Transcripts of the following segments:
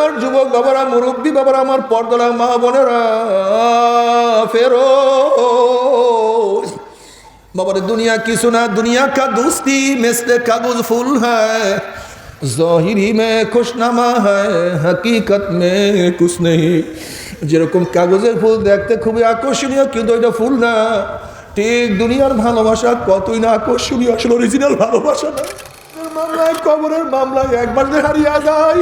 আমার যুবক বাবারা, মুরব্বী বাবারা, আমার পর্দালা মা বোনেরা, ফেরো बाबा दुनिया की सुना, दुनिया का दोस्ती मिस्र कागज फूल है, ज़ाहिरी में खुशनामा है, हकीकत में कुछ नहीं। যেরকম কাগজের ফুল দেখতে খুবই আকর্ষণীয়, কিন্তু এটা ফুল না। ঠিক দুনিয়ার ভালোবাসা কতই না আকর্ষণীয়, আসলে অরিজিনাল ভালোবাসা না। মামলায়, কবরের মামলায় একবার যে হারিয়ে যায়,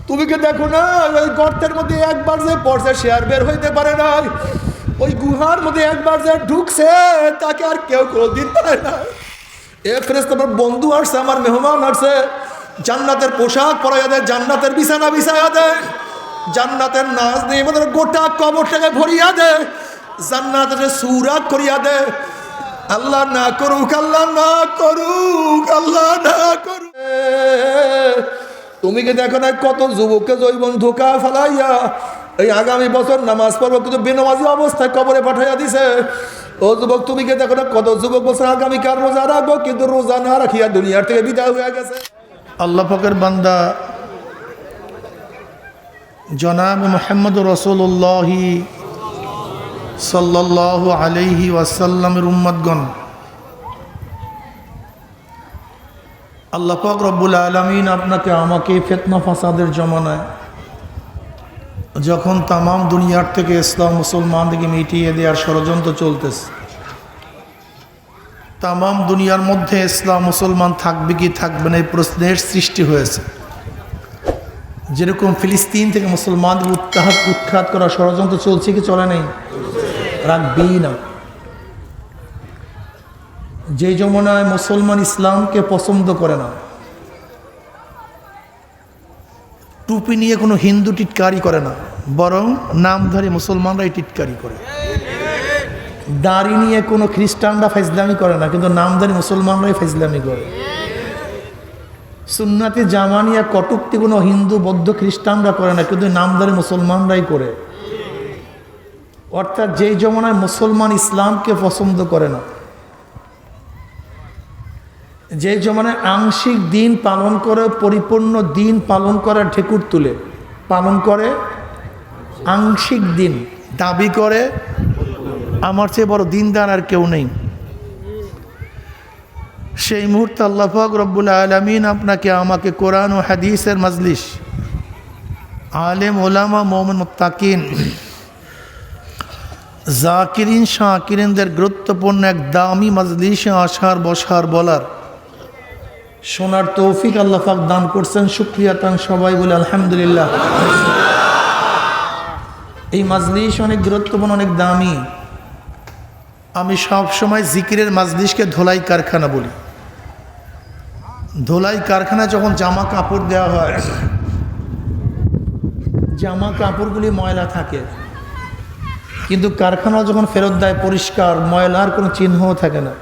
তুমি কি দেখো না ওই গর্তের মধ্যে একবার যে পড়ছে সে আর বের হইতে পারে না। ওই গুহার মধ্যে একবার যে ঢুকছে তাকে আর কেউ কোনোদিন পায় না। এ ফেরেশতা আমার বন্ধু আসছে, আমার মেহমান আসছে, জান্নাতের পোশাক পরাইয়া দেয়, জান্নাতের বিছানা বিছাইয়া দেয়, জান্নাতের নাচ দিয়ে আমাদের গোটা কবরটাকে ভরিয়া দেয়, জান্নাতের সুরাত করিয়া দেয়। আল্লাহ না করুক, আল্লাহ না করুক, আল্লাহ না করুক। তুমি কি দেখো না কত যুবককে জৈবন ধোকা ফেলাইয়া এই আগামী বছর নামাজ পড়বো কিন্তু বেনামাজি অবস্থায় কবরে পাঠাইয়া দিছে। ও যুবক, তুমি কি দেখো না কত যুবক বছর আগামীকাল রোজা রাখবো কিন্তু রোজা না রাখিয়া দুনিয়ার থেকে বিদায় হয়ে গেছে। আল্লাহ পাকের বান্দা জনাব মুহাম্মদ রাসূলুল্লাহ সাল্লাল্লাহু আলাইহি ওয়াসাল্লামের উম্মতগণ, আল্লাহ পাক রব্বুল আলামিন আপনাকে আমাকে ফিতনা ফাসাদের জমানায় যখন তামাম দুনিয়ার থেকে ইসলাম মুসলমানদেরকে মিটিয়ে দেওয়ার ষড়যন্ত্র চলতেছে, তামাম দুনিয়ার মধ্যে ইসলাম মুসলমান থাকবে কি থাকবে না এই প্রশ্নের সৃষ্টি হয়েছে। যেরকম ফিলিস্তিন থেকে মুসলমানদের উৎখাত করার ষড়যন্ত্র চলছে কি চলে নেই? রাখবেই না। যে জমানায় মুসলমান ইসলামকে পছন্দ করে না, টুপি নিয়ে কোনো হিন্দু টিটকারি করে না, বরং নামধারী মুসলমানরাই টিটকারি করে। দাড়ি নিয়ে কোনো খ্রিস্টানরা ফাইজলামি করে না, কিন্তু নামধারী মুসলমানরাই ফাইজলামি করে। সুন্নাতি জামা নিয়ে কটূক্তি কোনো হিন্দু বৌদ্ধ খ্রিস্টানরা করে না, কিন্তু নামধারী মুসলমানরাই করে। অর্থাৎ যেই জমানায় মুসলমান ইসলামকে পছন্দ করে না, যে জমানায় আংশিক দিন পালন করে, পরিপূর্ণ দিন পালন করার ঠেকুর তুলে পালন করে, আংশিক দিন দাবি করে আমার চেয়ে বড় দিনদার আর কেউ নেই, সেই মুহূর্তে আল্লাহ পাক রব্বুল আলামিন আপনাকে আমাকে কোরআন ও হাদিসের মাজলিস, আলেম ওলামা মুমিন মুত্তাকিন জাকিরিন শাকিরিনদের গুরুত্বপূর্ণ এক দামি মাজলিসে আসার বসার বলার শোনার তৌফিক আল্লাহ পাক দান করছেন। শুকরিয়া তান সবাই বলে আলহামদুলিল্লাহ। এই মাজলিস অনেক গুরুত্বপূর্ণ, অনেক দামি। আমি সব সময় জিকিরের মাজলিসকে ধোলাই কারখানা বলি। ধোলাই কারখানা যখন জামা কাপড় দেওয়া হয়, জামা কাপড়গুলি ময়লা থাকে, কিন্তু কারখানা যখন ফেরত দেয় পরিষ্কার, ময়লার কোনো চিহ্নও থাকে না।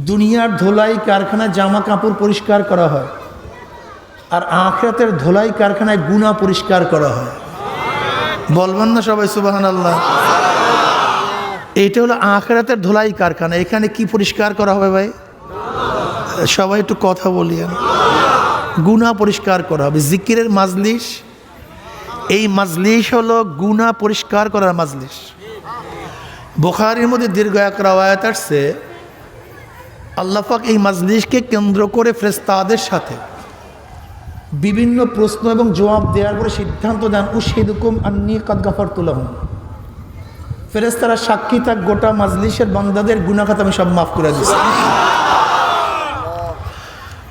দুনিয়ার ধোলাই কারখানায় জামা কাপড় পরিষ্কার করা হয়, আর আখিরাতের ধোলাই কারখানায় গুনাহ পরিষ্কার করা হয়। বলবেন না সবাই সুবহানাল্লাহ? এইটা হলো আখিরাতের ধোলাই কারখানা। এখানে কি পরিষ্কার করা হবে ভাই? সবাই একটু কথা বলিয়েন। গুনাহ পরিষ্কার করা হবে। জিকিরের মাজলিস, এই মাজলিস হলো গুনাহ পরিষ্কার করার মাজলিস। বুখারীর মধ্যে দীর্ঘ এক রাওয়ায়াত আসছে, আল্লাহ পাক এই মাজলিসকে কেন্দ্র করে ফেরেশতাদের সাথে বিভিন্ন প্রশ্ন এবং জবাব দেওয়ার পরে সিদ্ধান্ত দেন, উশহিদুকুম আন্নী কাদ গাফারতু লাহুম। ফেরেশতারা সাক্ষী থাক, গোটা মাজলিসের বান্দাদের গুনাহ খাতা আমি সব মাফ করে দিয়েছি।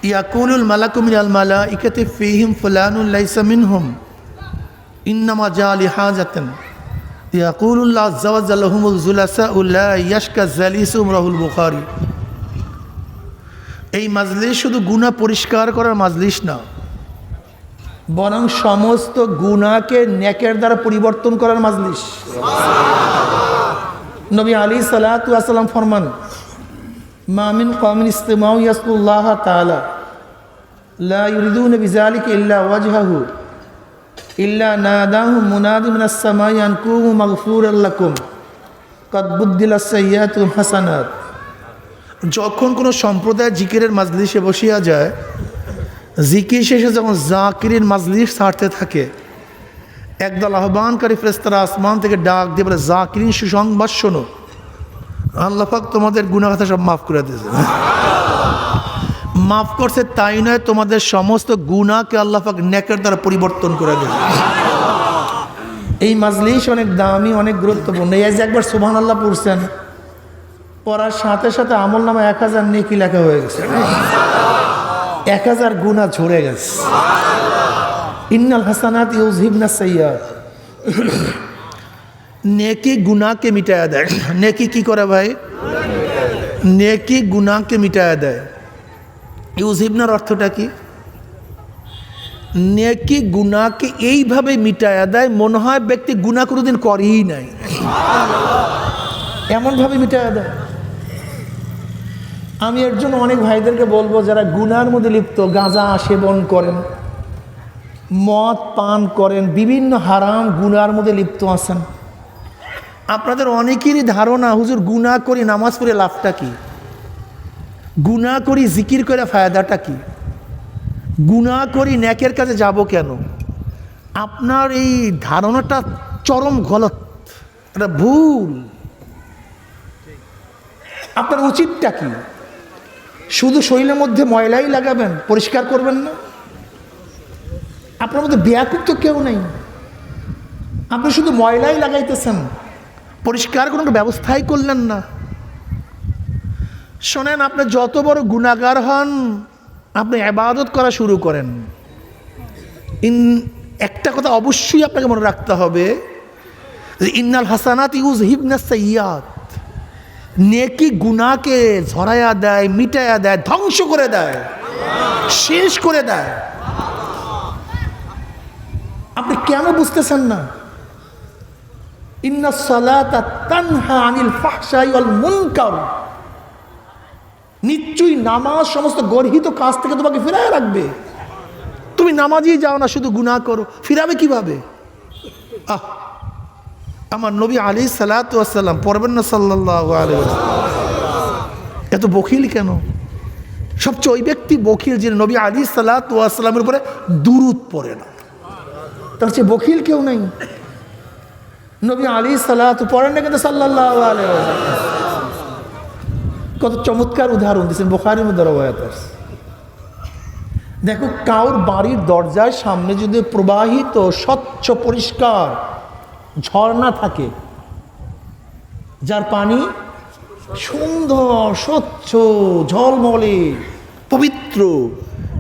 ইয়াকুলুল মালাকু মিনাল মালাইকাতি ফীহিম ফুলানুন লাইসা মিনহুম ইন্নামা জা লিহাজাতিন ইয়াকুলুল্লাহু আযজা ওয়া জাল্লা লাহুমুল যুলাসাউ লা ইয়াশকা জালিসুহুম রাহুল বুখারী। এই মাজলিস শুধু গুনাহ পরিষ্কার করার মাজলিস না, বরং সমস্ত গুনাহকে নেকের দ্বারা পরিবর্তন করার মাজলিস। নবী আলাইহিস সালাতু ওয়াস সালাম ফরমান, মা মিন কওমিন ইসতামাউ ইয়াসকুল্লাহ তাআলা লা ইউরিদুনা বিযালিকা ইল্লা ওয়াজহাহু ইল্লা নাদাহু মুনাদি মিনাস সামাই আন কুমু মাগফুরাল লাকুম কাদ বুদ্দিলাস সাইয়্যাতু হাসানাত। যখন কোনো সম্প্রদায় জিকিরের মাজলিসে বসিয়া যায়, জিকির শেষে যখন জাকিরিন মাজলিস ছাড়তে থাকে, একদল আহ্বানকারী ফেরেশতারা আসমান থেকে ডাক দিয়ে বলে, জাকিরিন সুসংবাদ শোনো, আল্লাহ পাক তোমাদের গুনাহ কথা সব মাফ করে দিয়েছে। মাফ করছে তাই নয়, তোমাদের সমস্ত গুনাহকে আল্লাহ পাক নেকের দ্বারা পরিবর্তন করে দেবে। এই মাজলিস অনেক দামি, অনেক গুরুত্বপূর্ণ। এই যে একবার সুবহানাল্লাহ পড়ছেন, পড়ার সাথে সাথে আমল নামে 1000 নেকি লেখা হয়ে গেছে, 1000 গুনাহ ঝরে গেছে। ইন্নাল হাসানাত ইউযহিবনা সাইয়্যাত। নেকি গুনাহকে মিটায়া দেয়। নেকি কি করে ভাই? নেকি গুনাহকে মিটায়া দেয়। ইউযহিবনার অর্থটা কি? নেকি গুনাহকে এইভাবে মিটায়া দেয়, মনে হয় ব্যক্তি গুনাহ কোনোদিন করেই নাই, এমনভাবে মিটায়া দেয়। আমি এর জন্য অনেক ভাইদেরকে বলবো, যারা গুনার মধ্যে লিপ্ত, গাঁজা সেবন করেন, মদ পান করেন, বিভিন্ন হারাম গুনার মধ্যে লিপ্ত আছেন, আপনাদের অনেকেরই ধারণা, হুজুর গুনাহ করি নামাজ পড়ে লাভটা কি, গুনাহ করি জিকির করে ফায়দাটা কি, গুনাহ করি নেকের কাছে যাব কেন। আপনার এই ধারণাটা চরম গলত, এটা ভুল। আপনার উচিতটা কি? শুধু শরীরের মধ্যে ময়লাই লাগাবেন, পরিষ্কার করবেন না? আপনার মধ্যে বেয়াকুব তো কেউ নেই, আপনি শুধু ময়লাই লাগাইতেছেন, পরিষ্কার কোনো ব্যবস্থাই করলেন না। শোনেন, আপনি যত বড় গুনাহগার হন, আপনি ইবাদত করা শুরু করেন, একটা কথা অবশ্যই আপনাকে মনে রাখতে হবে, যে ইন্নাল হাসানাত ইউযহিবনা সাইয়্যাত। নেকি গুনাহকে ঝরায়া দেয়, মিটায়া দেয়, ধ্বংস করে দেয়, শেষ করে দেয়। আপনি কেন বুঝতেছেন না? ইন্নাস সালাতা তানহা আনিল ফাহশাই ওয়াল মুনকার। নিশ্চয়ই নামাজ সমস্ত গর্হিত কাজ থেকে তোমাকে ফিরায় রাখবে। তুমি নামাজই যাও না, শুধু গুনাহ করো, ফিরাবে কিভাবে? আমার নবী আলাইহিস সালাতু ওয়াস সালাম পড়বেন না সাল্লাল্লাহু আলাইহি ওয়াসাল্লাম? এত বখিল কেন? সবচেয়ে ওই ব্যক্তি বখিল যিনি নবী আলাইহিস সালাতু ওয়াস সালামের উপরে দুরূদ পড়ে না, তার চেয়ে বখিল কেউ নেই। নবী আলাইহিস সালাতু পড়েন না কিন্তু সাল্লাল্লাহু আলাইহি ওয়াসাল্লাম। কত চমৎকার উদাহরণ দিয়েছেন, বুখারীর মধ্যে রওয়ায়াত আছে। দেখো, কাউর বাড়ির দরজার সামনে যদি প্রবাহিত স্বচ্ছ পরিষ্কার ঝর্ণা থাকে, যার পানি সুন্দর, স্বচ্ছ, ঝলমলে, পবিত্র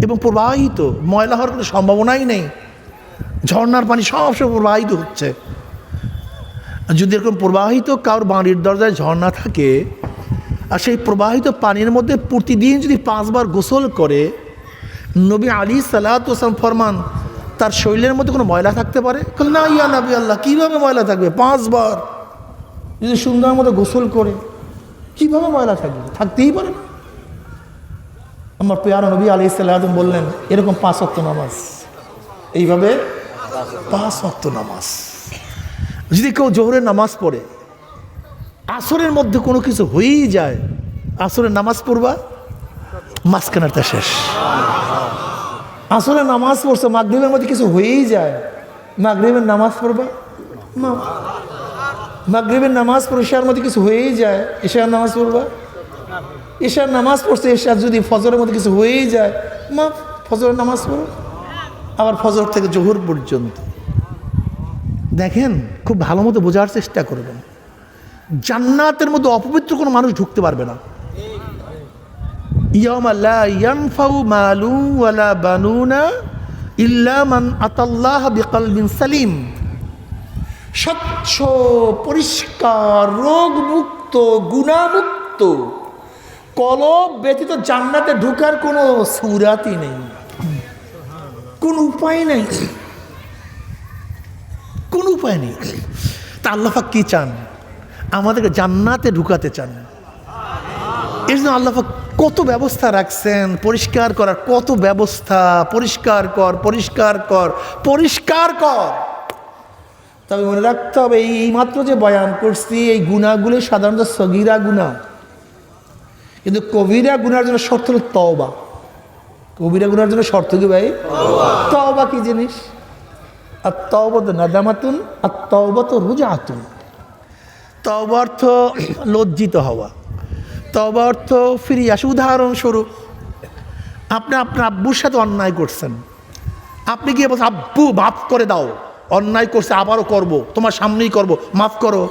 এবং প্রবাহিত, ময়লা হওয়ার কোনো সম্ভাবনাই নেই, ঝর্ণার পানি সবসময় প্রবাহিত হচ্ছে। যদি এরকম প্রবাহিত কাউর বাড়ির দরজায় ঝর্ণা থাকে, আর সেই প্রবাহিত পানির মধ্যে প্রতিদিন যদি 5 বার গোসল করে, নবী আলাইহিস সালাতু ওয়াস সালাম ফরমান, তার শরীরের মধ্যে কোনো ময়লা থাকতে পারে? না ইয়া নবী আল্লাহ, কীভাবে ময়লা থাকবে? 5 বার যদি সুন্দর মতো গোসল করে, কীভাবে ময়লা থাকবে? থাকতেই পারে না। আমার প্রিয় নবী আলাইহিস সালাম বললেন, এরকম 5 ওয়াক্ত নামাজ, এইভাবে 5 ওয়াক্ত নামাজ। যদি কেউ জোহরের নামাজ পড়ে, আসরের মধ্যে কোনো কিছু হয়েই যায়, আসরের নামাজ পড়বা, মাঝখানেরটা শেষ। আসরের নামাজ পড়ছে, মাগরিবের মধ্যে কিছু হয়েই যায়, মাগরিবের নামাজ পড়বা, মাগরিবের নামাজ পড়ে এশার মধ্যে কিছু হয়েই যায়, এশার নামাজ পড়বা, এশার নামাজ পড়ছে, এশার যদি ফজরের মধ্যে কিছু হয়েই যায়, ফজরের নামাজ পড়ো। আবার ফজর থেকে জোহর পর্যন্ত। দেখেন, খুব ভালো মতো বোঝার চেষ্টা করবেন, জান্নাতের মধ্যে অপবিত্র কোনো মানুষ ঢুকতে পারবে না। ইয়াউমা লা ইয়ানফাউ মালুন ওয়ালা বানুনা ইল্লা মান আতাল্লাহা বিকলবিন সালিম। স্বচ্ছ, পরিষ্কার, রোগমুক্ত, গুনাহমুক্ত কলব ব্যতীত জান্নাতে ঢোকার কোনো সুরাতই নেই, কোন উপায় নেই, কোন উপায় নেই। তা আল্লাহ পাক কি চান? আমাদেরকে জান্নাতে ঢুকাতে চান। এর জন্য আল্লাহ পাক কত ব্যবস্থা রাখছেন, পরিষ্কার করার কত ব্যবস্থা। পরিষ্কার কর, পরিষ্কার কর, পরিষ্কার কর। তবে মনে রাখতে হবে, এই মাত্র যে বয়ান করছি, এই গুনাহগুলি সাধারণত সগীরা গুনাহ, কিন্তু কবিরা গুনার জন্য শর্ত হল তওবা। কবিরা গুনার জন্য শর্ত কি ভাই? তওবা কি জিনিস? আর তওবাতু নাদামাতুন, আর তওবাতু রুজআতুন। তওবা অর্থ লজ্জিত হওয়া, তওবা অর্থ ফিরে আসা। উদাহরণস্বরূপ, আপনি আপনার আব্বুর সাথে অন্যায় করছেন, আপনি গিয়ে বলছেন আব্বু মাফ করে দাও, অন্যায় করছে আবারও করব, তোমার সামনেই করব, মাফ করো।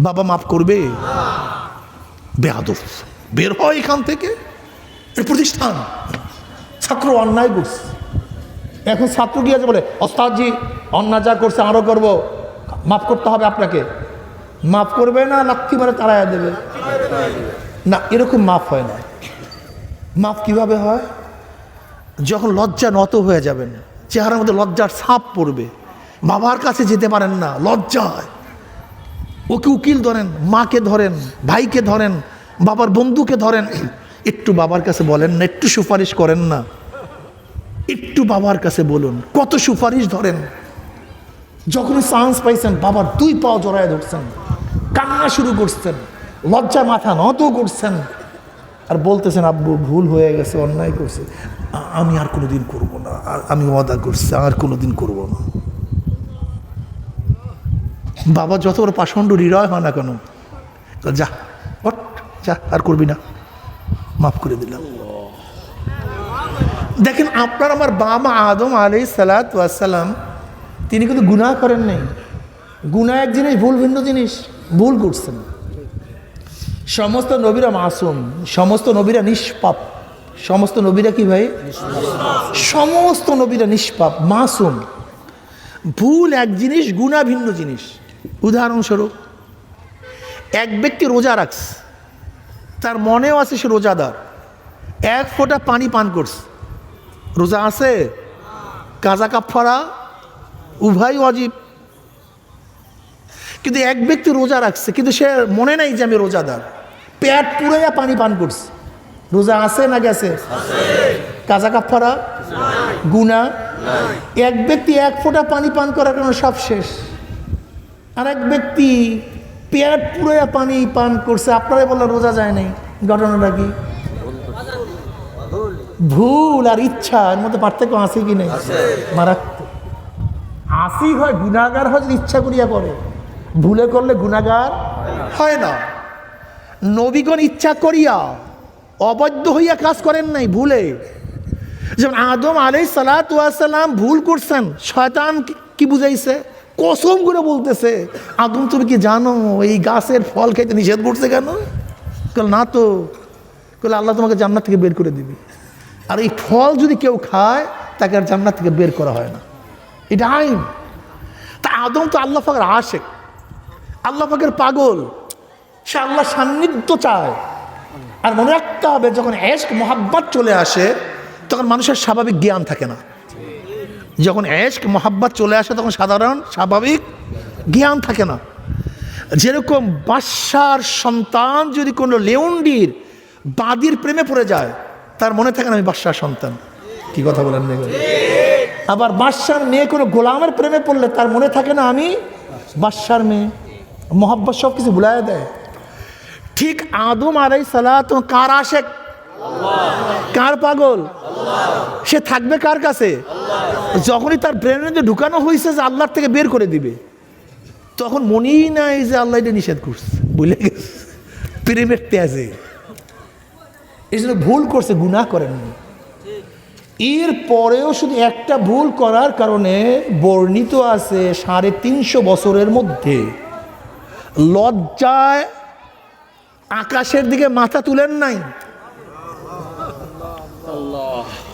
বাবা মাফ করবে? বেয়াদব, বের হয় এখান থেকে। এর প্রতিষ্ঠান, ছাত্র অন্যায় করছে, এখন ছাত্র গিয়ে বলে ওস্তাদজি অন্যায় যা করছে আরও করব, মাফ করতে হবে আপনাকে। মাফ করবে না, লাথি মারে তাড়াইয়া দেবে? না, এরকম মাফ হয় না। মাফ কিভাবে হয়? যখন লজ্জা নত হয়ে যাবেন, চেহারার মধ্যে লজ্জার ছাপ পড়বে, বাবার কাছে যেতে পারেন না লজ্জায়, ওকে উকিল ধরেন, মাকে ধরেন, ভাইকে ধরেন, বাবার বন্ধুকে ধরেন, একটু বাবার কাছে বলেন না, একটু সুপারিশ করেন না, একটু বাবার কাছে বলুন। কত সুপারিশ ধরেন, যখনই চান্স পাইছেন বাবার 2 পাও জড়ায় ধরছেন, কান্না শুরু করছেন, লজ্জা মাথা নত করছেন, আর বলতেছেন আব্বু ভুল হয়ে গেছে, অন্যায় করছে, আমি আর কোনোদিন করব না, আমি ওয়াদা করছি আর কোনোদিন করব না। বাবা যত বড় পাষণ্ড হৃদয় হয় না কেন, যা ওঠ, যা আর করবি না, মাফ করে দিলাম। দেখেন, আপনার আমার বাবা আদম আলাইহিস সালাতু ওয়াস সালাম, তিনি কিন্তু গুনাহ করেন নাই। গুনাহ এক জিনিস, ভুল ভিন্ন জিনিস। ভুল করছেন। সমস্ত নবীরা মাসুম, সমস্ত নবীরা নিষ্পাপ। সমস্ত নবীরা কি ভাই? সমস্ত নবীরা নিষ্পাপ, মাসুম। ভুল এক জিনিস, গুনাহ ভিন্ন জিনিস। উদাহরণস্বরূপ, এক ব্যক্তি রোজা রাখছে, তার মনেও আছে সে রোজাদার, 1 ফোঁটা পানি পান করছে, রোজা আছে? কাজা কাফারা উভয় ওয়াজিব। কিন্তু এক ব্যক্তি রোজা রাখছে, কিন্তু সে মনে নাই যে আমি রোজাদার, পেট পুরাইয়া পানি পান করছে, রোজা আছে না গেছে? কাজা কাফারা, গুনাহ। এক ব্যক্তি 1 ফোঁটা পানি পান করার কারণে সব শেষ, আর এক ব্যক্তি পেট পুরাইয়া পানি পান করছে, আপনারাই বললেন রোজা যায় নাই। ঘটনাটা কি? ভুল আর ইচ্ছা এর মধ্যে পার্থক্য আছে কি নেই? মারাত্মক। আসি হয় গুনাহগার হয় যদি ইচ্ছা করিয়া করে, ভুলে করলে গুনাহগার হয় না। নবীগণ ইচ্ছা করিয়া অবৈধ হইয়া কাজ করেন নাই, ভুলে। যেমন আদম আলাইহিস সালাতু ওয়াস সালাম ভুল করছেন, শয়তান কি বুঝাইছে? কসম করে বলতেছে, আদম তুমি কি জানো এই গাছের ফল খাইতে নিষেধ করছে কেন? বলে না তো। বলে আল্লাহ তোমাকে জান্নাত থেকে বের করে দিবে, আর এই ফল যদি কেউ খায় তাকে আর জান্নাত থেকে বের করা হয় না, এটা আইন। তা আদম তো আল্লাহ পাকের আশেক, আল্লাহ পাকের পাগল, সে আল্লাহ সান্নিধ্য চায়। আর মনে রাখতে হবে, যখন এশক মোহাব্বত চলে আসে তখন মানুষের স্বাভাবিক জ্ঞান থাকে না। যখন এশক মোহাব্বত চলে আসে তখন সাধারণ স্বাভাবিক জ্ঞান থাকে না। যেরকম বাদশার সন্তান যদি কোনো লেউন্ডির বাদির প্রেমে পড়ে যায়, তার মনে থাকে না আমি বাদশার সন্তান। কি কথা বলেন? আবার বাদশার মেয়ে কোনো গোলামের প্রেমে পড়লে তার মনে থাকে না আমি বাদশার মেয়ে। মোহাব্বত সব কিছু ভুলাইয়া দেয়। ঠিক আদম আলাইহিস সালাত কার আশেক, কার পাগল, সে থাকবে কার কাছে? যখনই তার ব্রেনে ঢুকানো হয়েছে যে আল্লাহর থেকে বের করে দিবে, তখন মনেই নাই যে আল্লাহ এটা নিষেধ করছে, ভুলে গেছে প্রেমের তেজে। এই জন্য ভুল করছে, গুনাহ করেননি। এর পরেও শুধু একটা ভুল করার কারণে বর্ণিত আছে 350 বছরের মধ্যে লজ্জায় আকাশের দিকে মাথা তুলেন নাই,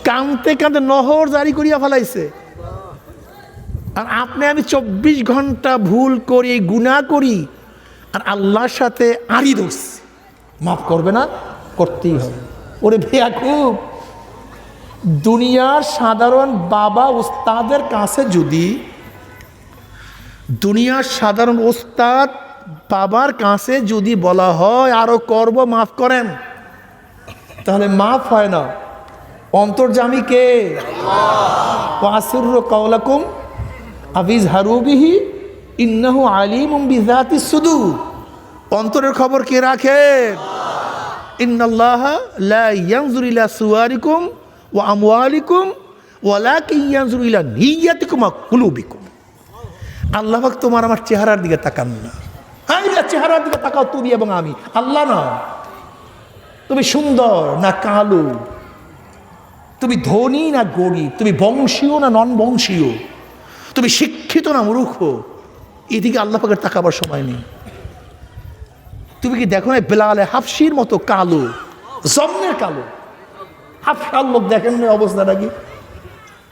কাঁদতে কাঁদতে নহর জারি করিয়া ফেলাইছে। আর আপনি আমি 24 ঘন্টা ভুল করি, গুনাহ করি, আর আল্লাহর সাথে আড়ি ধরছি, মাফ করবে না? করতেই হবে। ওরে বেয়াকুব, দুনিয়ার সাধারণ বাবা ওস্তাদের কাছে যদি, দুনিয়ার সাধারণ ওস্তাদ বাবার কাছে যদি বলা হয় আরো করব, মাফ করেন, তাহলে মাফ হয় না। অন্তর্যামী কে? ওয়াসিরু কাওলাকুম আবিজহারু বিহি ইন্নাহু আলিমুম বিযাতিস সুদূর। অন্তরের খবর কে রাখে? ইন্নাল্লাহা লা ইয়ানজুরু ইলা সুওয়ারিকুম ওয়া আমওয়ালিকুম ওয়ালাকিন ইয়ানজুরু ইলা নিয়াতিকুম ওয়া কুলুবিকুম। আল্লাহ পাক তোমার আমার চেহারার দিকে তাকান না। হ্যাঁ, চেহারার দিকে তাকাও তুমি এবং আমি, আল্লাহ না। তুমি সুন্দর না কালো, তুমি ধনী না গরিব, তুমি বংশীয় না নন বংশীয়, তুমি শিক্ষিত না মূর্খ, এদিকে আল্লাহ পাকের তাকাবার সময় নেই। তুমি কি দেখো না বেলালে হাফসির মতো কালো, জন্মের কালো। হাফসার লোক দেখেন না অবস্থাটা কি?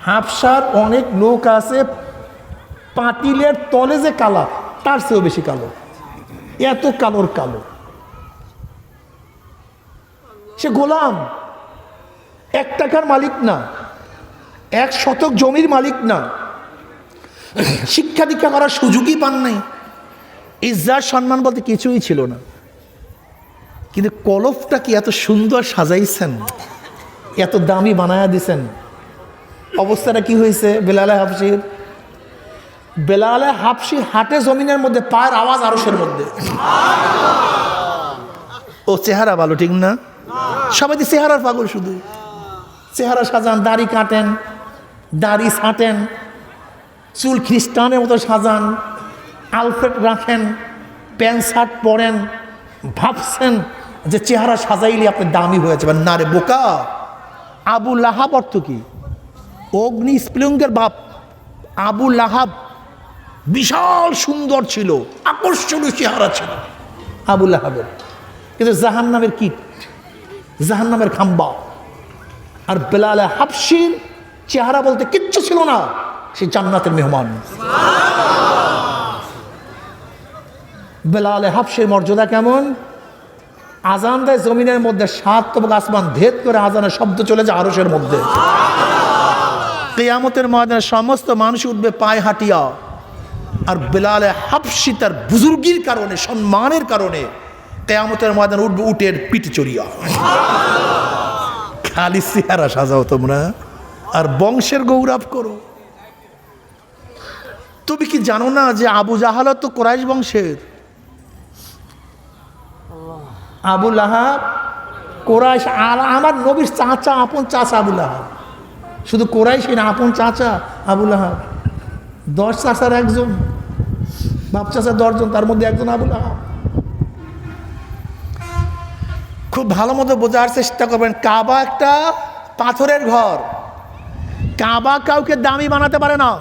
হাফসার অনেক লোক আছে পাতিলের তলে যে কালা, তার চেয়েও বেশি কালো, এত কালোর কালো। সে গোলাম, 1 টাকার মালিক না, 1 শতক জমির মালিক না, শিক্ষা দীক্ষা করার সুযোগই পান নাই, ইজ্জত সম্মান বলতে কিছুই ছিল না। কিন্তু কলফটা কি এত সুন্দর সাজাইছেন, এত দামি বানায়া দিছেন। অবস্থাটা কি হয়েছে বেলালে হাফসির? বেলালে হাফসি হাটে জমিনের মধ্যে, পায়ের আওয়াজ আরশের মধ্যে। ও চেহারা ভালো ঠিক না? সবাই তো চেহারার পাগল, শুধু চেহারা সাজান, দাড়ি কাটেন, দাড়ি ছাঁটেন, চুল খ্রিস্টানের মতো সাজান, আলফ্রেড রাখেন, প্যান্ট শার্ট পরেন, ভাবছেন যে চেহারা সাজাইলে আপনি দামি হয়ে যাবেন। না রে বোকা। আবু লাহাব অর্থ কি? অগ্নি স্প্লিঙ্গের বাপ আবু লাহাব বিশাল সুন্দর ছিল, আকর্ষণীয় চেহারা ছিল আবু লাহাবের, কিন্তু জাহান্নামের কীট, জাহান্নামের খাম্বা। আর বেলালে হাফসির চেহারা বলতে কিচ্ছু ছিল না, সে জান্নাতের মেহমান। বেলালে হাফসির মর্যাদা কেমন? আজান দেয় জমিনের মধ্যে, 7 তবক আসমান ভেদ করে আজানের শব্দ চলে যায় আরশের মধ্যে। কিয়ামতের ময়দানে সমস্ত মানুষ উঠবে পায়ে হাঁটিয়া, আর বেলালে হাফসি তার বুজুর্গির কারণে, সম্মানের কারণে কিয়ামতের ময়দানে উঠবে উটের পিঠ চড়িয়া। খালি চেহারা সাজাও তোমরা আর বংশের গৌরব করো। তুমি কি জানো না যে আবু জাহাল তো কুরাইশ বংশের? আবু লাহাব কুরাইশ, আমার নবীর চাচা, আপন চাচা আবু লাহাব। শুধু কুরাইশই না, আপন চাচা আবু লাহাব। 10 চাচার একজন, বাপ চাচা 10 জন, তার মধ্যে একজন আবু লাহাব। খুব ভালো মতো বোঝার চেষ্টা করবেন। কাবা একটা পাথরের ঘর, কাবা কাউকে দামি বানাতে পারে না।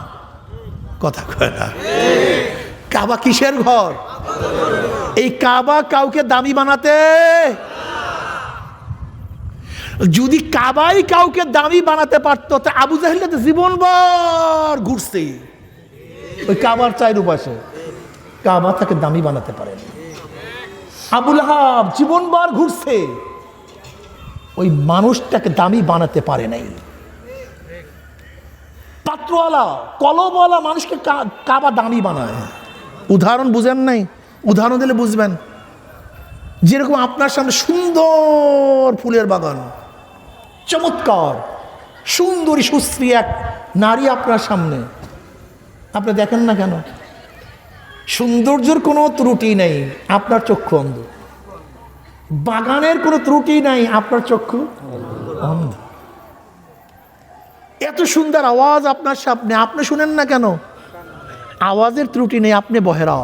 কথা কয় না? কাবা কিসের ঘর? এই কাবা কাউকে দামি বানাতে, যদি কাবাই কাউকে দামি বানাতে পারতো, তা আবু জাহেল তো জীবনভর ঘুরছে ওই কাবার চারপাশে, কাবা তাকে দামি বানাতে পারেনি। আবু লাহাব জীবনভর ঘুরছে, ওই মানুষটাকে দামি বানাতে পারে নাই। পাত্রওয়ালা, কলমওয়ালা মানুষকে কাবা দামি বানায়। উদাহরণ বুঝেন নাই? উদাহরণ দিলে বুঝবেন। যেরকম আপনার সামনে সুন্দর ফুলের বাগান, চমৎকার সুন্দরী সুশ্রী এক নারী আপনার সামনে, আপনি দেখেন না কেন? সৌন্দর্যের কোনো ত্রুটি নেই, আপনার চক্ষু অন্ধ। বাগানের কোনো ত্রুটি নাই, আপনার চক্ষু অন্ধ। এত সুন্দর আওয়াজ আপনার সামনে, আপনি শুনেন না কেন? আওয়াজের ত্রুটি নেই, আপনি বহেরা।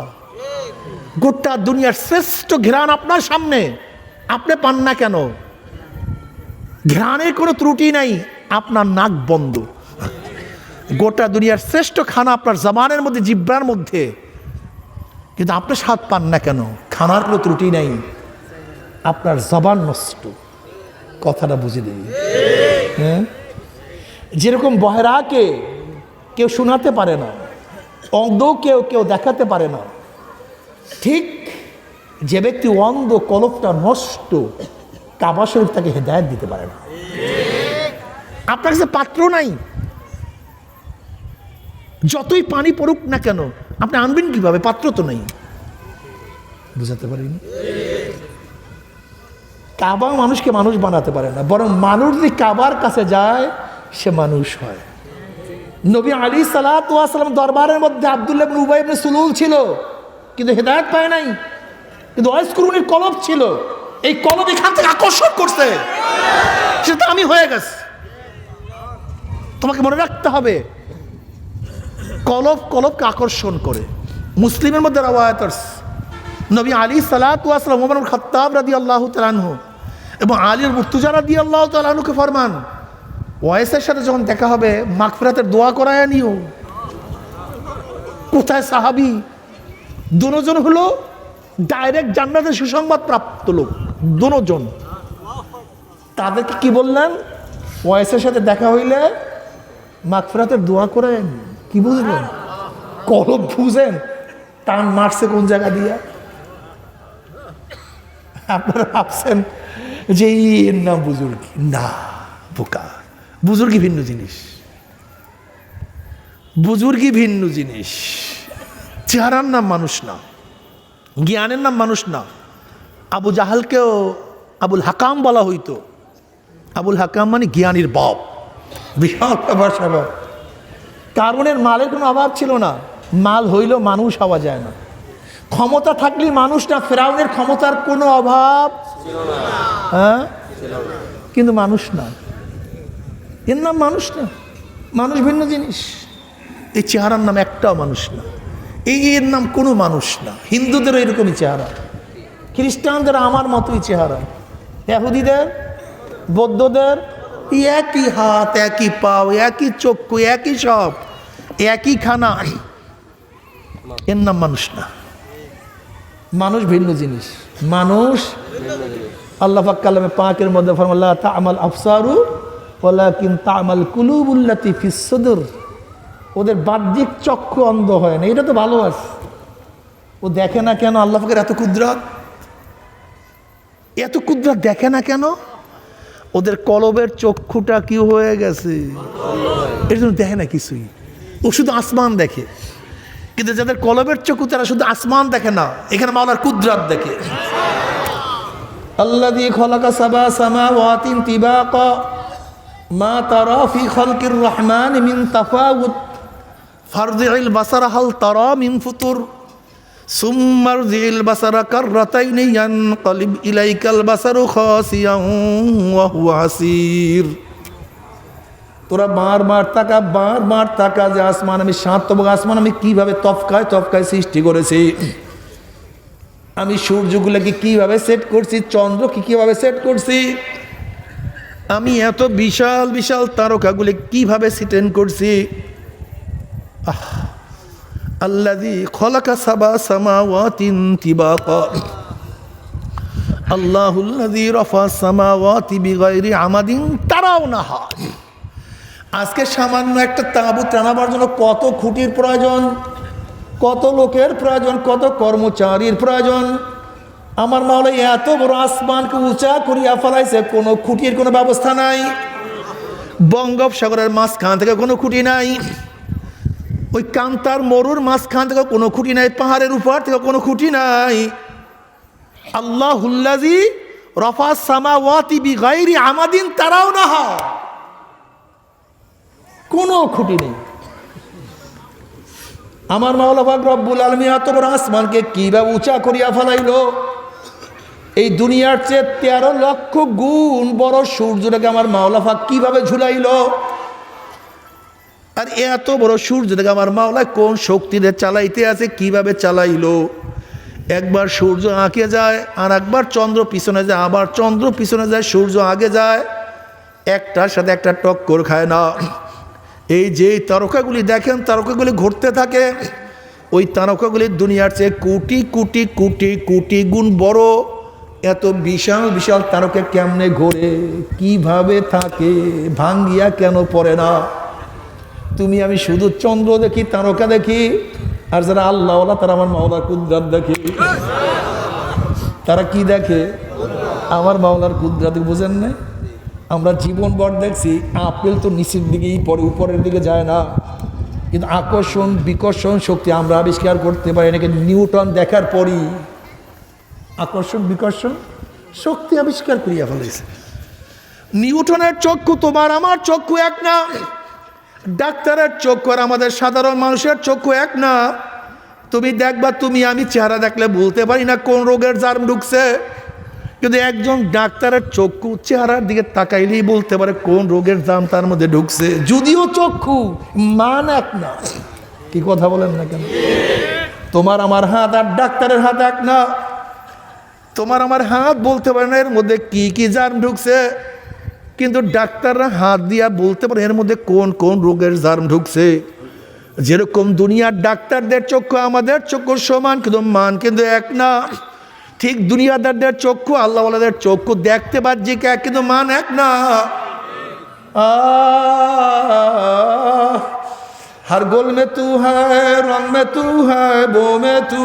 গোটা দুনিয়ার শ্রেষ্ঠ ঘ্রাণ আপনার সামনে, আপনি পান না কেন? ঘ্রাণের কোনো ত্রুটি নাই, আপনার নাক বন্ধ। গোটা দুনিয়ার শ্রেষ্ঠ খানা আপনার জবানের মধ্যে, জিহ্বার মধ্যে, কিন্তু আপনি স্বাদ পান না কেন? খানার কোনো ত্রুটি নাই, আপনার জবান নষ্ট। কথাটা বুঝে দিই। হ্যাঁ, যেরকম বহেরাকে কেউ শোনাতে পারে না, অন্ধ কেউ দেখাতে পারে না, ঠিক যে ব্যক্তি অন্ধ, কলবটা নষ্ট, কাবা শরীফ তাকে হেদায়েত দিতে পারে না। আপনার কাছে পাত্র নাই, যতই পানি পড়ুক না কেন, আপনি আনবেন কিভাবে? পাত্র তো নেই। বুঝাতে পারিনি? কাবা মানুষকে মানুষ বানাতে পারে না, বরং মানুষ যদি কাবার কাছে যায় সে মানুষ হয়। নবী আলাইহিস সালাতু ওয়াস সালাম দরবারের মধ্যে আব্দুল্লাহ ইবনে উবাই ইবনে সুলুল ছিল, কিন্তু হেদায়েত পায় নাই। কিন্তু ওয়াইসকুরুনির কলব ছিল, এই কলব এখান থেকে আকর্ষণ করছে, সেটা আমি হয়ে গেছে। তোমাকে মনে রাখতে হবে, কলব কলবকে আকর্ষণ করে। মুসলিমের মধ্যে রওয়ায়াত আছে, নবী আলী সালাতু ওয়াস সালাম ওমর খাত্তাব রাদিয়াল্লাহু তাআলা আনহু এবং আলীর মুর্তজা রাদিয়াল্লাহু তাআলা আনহুকে ফরমান, ওয়াইসের সাথে যখন দেখা হবে মাগফিরাতের দোয়া করায় নিও। কোথায় সাহাবী? দুজন হলো ডাইরেক্ট জান্নাতের সুসংবাদ প্রাপ্ত লোক, দুজন। তাদেরকে কি বললেন? ওয়াইসের সাথে দেখা হইলে মাগফিরাতের দোয়া করেন। কি বুঝলেন? কলব বুঝেন? টান মারছে কোন জায়গা দিয়া? আপনারা ভাবছেন যে এর নাম বুজুর্গি? না, বোকা। বুজুর্গি ভিন্ন জিনিস, বুজুর্গি ভিন্ন জিনিস। চেহারার নাম মানুষ না, জ্ঞানের নাম মানুষ না। আবু জাহালকেও আবুল হাকাম বলা হইতো। আবুল হাকাম মানে জ্ঞানীর বাপ। বিশাল ব্যাপার। কারণের মালের কোনো অভাব ছিল না, মাল হইলেও মানুষ হওয়া যায় না। ক্ষমতা থাকলে মানুষ না, ফেরাউনের ক্ষমতার কোনো অভাব ছিল না, হ্যাঁ, কিন্তু মানুষ না। এর নাম মানুষ না, মানুষ ভিন্ন জিনিস। এই চেহারার নাম একটাও মানুষ না, এর নাম কোনো মানুষ না। হিন্দুদেরও এরকমই চেহারা, খ্রিস্টানদের আমার মতোই চেহারা, ইহুদিদের, বৌদ্ধদের একই হাত, একই পাও, একই চক্ষু, একই সব, একই খানা। এর নাম মানুষ না, মানুষ ভিন্ন জিনিস। মানুষ আল্লাহ পাক কালামে পাকের মধ্যে ফরমান, লা তা'মাল আবসারু ওয়ালাকিন তা'মাল কুলুবুল্লাতী ফিস সুদুর। ওদের বাহ্যিক চক্ষু অন্ধ হয় না, এটা তো ভালো আছে। ও দেখে না কেন? আল্লাহ পাকের এত কুদরত, এত কুদরত দেখে না কেন? ওদের কলবের চক্ষুটা কি হয়ে গেছে, এর জন্য দেখে না কিছুই। ও শুধু আসমান দেখে। কিন্তু যাদের কলবের চক্ষু তারা শুধু আসমান দেখে না, এখানে মাওলার কুদরত দেখে। আল্লাযী খালাকা সাবা সামাওয়াতিন তিবাকা মা তারা ফি খালকির রহমান মিন তাফাউত ফারজি'ল বাসারা হাল তারা মিন ফুতুর সুম্মা রজি'ল বাসারা কাররাতাইনি ইয়ানকালিব ইলাইকাল বাসারু খাসিয়ান ওয়া হুয়া হাসির। তোরা বারবার তাকা যে আসমান, আমি সাতবক আসমান আমি কিভাবে তফকায় সৃষ্টি করেছি, আমি সূর্যগুলোকে কিভাবে সেট করছি, চন্দ্রকে কিভাবে সেট করছি, আমি এত বিশাল বিশাল তারকাগুলি কিভাবে সিটেন করছি। আল্লাযী খালাকা সাবা সামাওয়াতিন তিবাকা আল্লাহুল্লাযী রাফা সামাওয়াতি বিগাইরি আমাদিন তারাউনাহা। আজকে সামান্য একটা তাঁবুত টানাবার জন্য কত খুঁটির প্রয়োজন, কত লোকের প্রয়োজন, কত কর্মচারীর প্রয়োজন। আমার মাওলা এত বড় আসমানকে উঁচা করিয়া ফেলাইছে, কোনো খুঁটির কোনো ব্যবস্থা নাই। বঙ্গোপসাগরের মাঝখান থেকে কোনো খুঁটি নাই, ওই কান্তার মরুর মাঝখান থেকে কোনো খুঁটি নাই, পাহাড়ের উপর থেকে কোনো খুঁটি নাই। আল্লাহুল্লাযী রাফা সামাওয়াতি বিগাইরি আমাদিন তারাউনাহা, কোনো খুঁটি নেই। আমার মাওলা পাক রব্বুল আলামিন এত বড় আসমানকে কিভাবে উঁচা করিয়া ফেলাইলো। এই দুনিয়ার চেয়ে 13 লক্ষ গুণ বড় সূর্যটাকে আমার মাওলা পাক কিভাবে ঝুলাইলো। আর এত বড় সূর্যটাকে আমার মাওলা কোন শক্তিতে চালাইতে আছে, কিভাবে চালাইলো। একবার সূর্য আগে যায়, আর একবার চন্দ্র পিছনে যায়, আবার চন্দ্র পিছনে যায়, সূর্য আগে যায়, একটার সাথে একটা টক্কর খায় না। এই যে তারকাগুলি দেখেন, তারকাগুলি ঘুরতে থাকে, ওই তারকাগুলি দুনিয়ার চেয়ে কোটি কোটি কোটি কোটি গুণ বড়। এত বিশাল বিশাল তারকা কেমনে ঘোরে, কিভাবে থাকে, ভাঙ্গিয়া কেন পড়ে না। তুমি আমি শুধু চন্দ্র দেখি, তারকা দেখি, আর যারা আল্লাহওয়ালা তারা আমার মাওলার কুদরত দেখে। তারা কি দেখে? আমার মাওলার কুদরত। বুঝেন না? আমরা জীবনভর দেখছি আপেল তো নিচের দিকেই পড়ে, উপরের দিকে যায় না। কিন্তু আকর্ষণ বিকর্ষণ শক্তি আমরা আবিষ্কার করতে পারি নাকি নিউটন দেখার পরই আকর্ষণ বিকর্ষণ শক্তি আবিষ্কার করিয়া ফেলেছে। নিউটনের চক্ষু তোমার আমার চক্ষু এক না, ডাক্তারের চক্ষু আর আমাদের সাধারণ মানুষের চক্ষু এক না। তুমি দেখবা, তুমি আমি চেহারা দেখলে বলতে পারি না কোন রোগের জার্ম ঢুকছে, কিন্তু একজন ডাক্তারের চক্ষু চেহারার দিকে তাকাইলেই বলতে পারে কোন রোগের দাম তার মধ্যে ঢুকছে, যদিও চক্ষু মান এক না। কি কথা বলেন না কেন? তোমার আমার হাত আর ডাক্তারের হাত এক না। তোমার আমার হাত বলতে পারে না এর মধ্যে কি কি জার্ম ঢুকছে, কিন্তু ডাক্তাররা হাত দিয়া বলতে পারে এর মধ্যে কোন কোন রোগের জার্ম ঢুকছে। যেরকম দুনিয়ার ডাক্তারদের চক্ষু আমাদের চক্ষু সমান, কিন্তু মান কিন্তু এক না। ঠিক দুনিয়াদারদের চক্ষু আল্লাহওয়ালাদের চক্ষু দেখতে বাহ্যিক এক, কিন্তু মান এক না। हर गोल में तू है, रंग में तू है, बो में तू,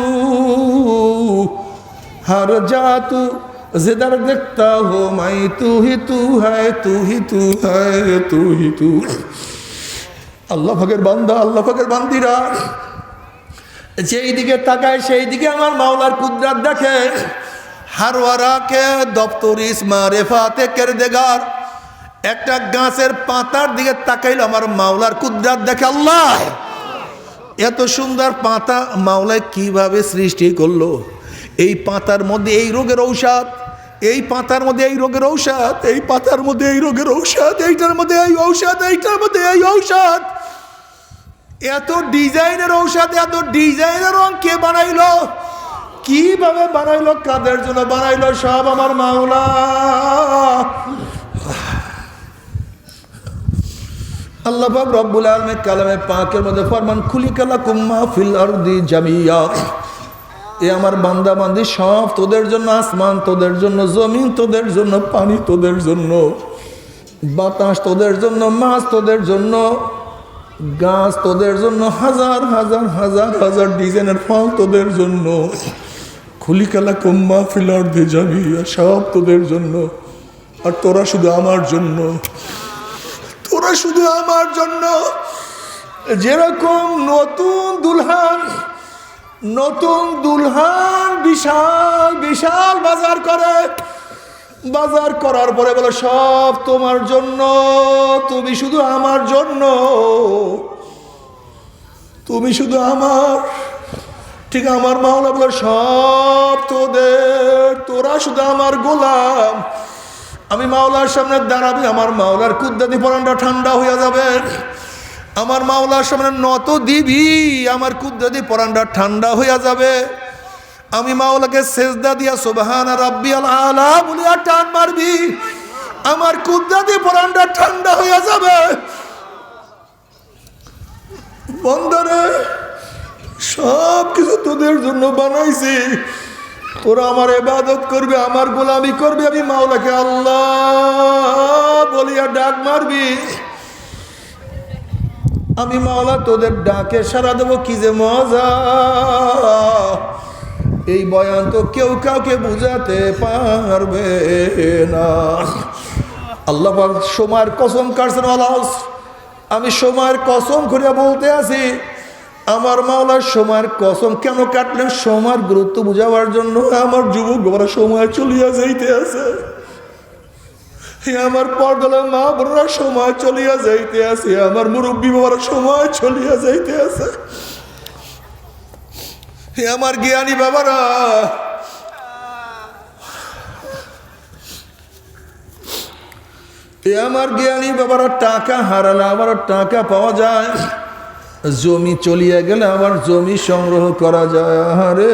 हर जा तू जिधर दिखता हो मैं तू ही तू है, तू ही तू है, तू ही तू। আল্লাহ পাকের বান্দা, আল্লাহ পাকের বান্দিরা যেই দিকে তাকায় সেই দিকে আমার মাওলার কুদরত দেখে। हर वरा के दफ्तर इस मारिफाते किरदगार, একটা গাছের পাতার দিকে তাকাইলে আমার মাওলার কুদরত দেখে। আল্লাহ এত সুন্দর পাতা মাওলায় কিভাবে সৃষ্টি করলো, এই পাতার মধ্যে এই রোগের ঔষধ, এই পাতার মধ্যে এই রোগের ঔষধ, এই পাতার মধ্যে এই রোগের ঔষধ, এইটার মধ্যে এই ঔষধ, এইটার মধ্যে এই ঔষধ। এত ডিজাইনের ঔষধ, এত ডিজাইনের রং কে বানাইলো, কিভাবে বানাইলো, কাদের জন্য বানাইলো, সব আমার মাওলা। আল্লাহ পাক রব্বুল আলামিন কালামে পাকের মধ্যে ফরমান খুলিকালাকুম মা ফিল আরদি জামিয়া, এ আমার বান্দা বান্দি সব তোদের জন্য, আসমান তোদের জন্য, জমিন তোদের জন্য, পানি তোদের জন্য, বাতাস তোদের জন্য, মাছ তোদের জন্য, গাছ তোদের জন্য, হাজার হাজার হাজার হাজার ডিজাইনের ফল তোদের জন্য। খুলিকালাকুম মা ফিল আরদি জামিয়া, সব তোদের জন্য, আর তোরা শুধু আমার জন্য, তোরা শুধু আমার জন্য। যেরকম নতুন দুলহান বিশাল বিশাল বাজার করে, বাজার করার পরে বলে সব তোমার জন্য, তুমি শুধু আমার জন্য, তুমি শুধু আমার। ঠিক আমার মাওলা বলে সব তোদের, তোরা শুধু আমার গোলাম। আমি মাওলার সামনে দাঁড়াবি, আমার মাওলার কুদরতি পরানটা ঠান্ডা হয়ে যাবে। আমার মাওলার সামনে নত দিবি, আমার কুদরতি পরানটা ঠান্ডা হয়ে যাবে। আমি মাওলাকে সেজদা দিয়া সুবহানা রাব্বিয়াল আলা বলিয়া টান মারবি, আমার কুদরতি পরানটা ঠান্ডা হয়ে যাবে। বন্দরে সব কিছু তোদের জন্য বানাইছি, তোরা আমার ইবাদত করবি, আমার গোলামি করবি। আমি মাওলাকে আল্লাহ বলিয়া ডাক মারবি, আমি মাওলা তোদের ডাকে সাড়া দেবো। কি যে মজা, এই বয়ান তো কেউ কাউকে বুঝাতে পারবে না। আল্লাহ পাক সময়ের কসম কাটছেন, আমি সময়ের কসম করিয়া বলতে আছি, আমার মাওলার সময়ের কসম কেন কাটলেন? সময়ের গুরুত্ব বুঝাবার জন্য। আমার যুবক বাবারা সময় চলিয়া যাইতে আছে, আমার পর্দার মা বোনরা সময় চলিয়া যাইতে আছে, আমার মুরব্বী বাবারা সময় চলিয়া যাইতে আছে, আমার জ্ঞানী বাবারা। আমার জ্ঞানী বাবারা টাকা হারালে আবার টাকা পাওয়া যায়, জমি চলিয়া গেলে আবার জমি সংগ্রহ করা যায়, আরে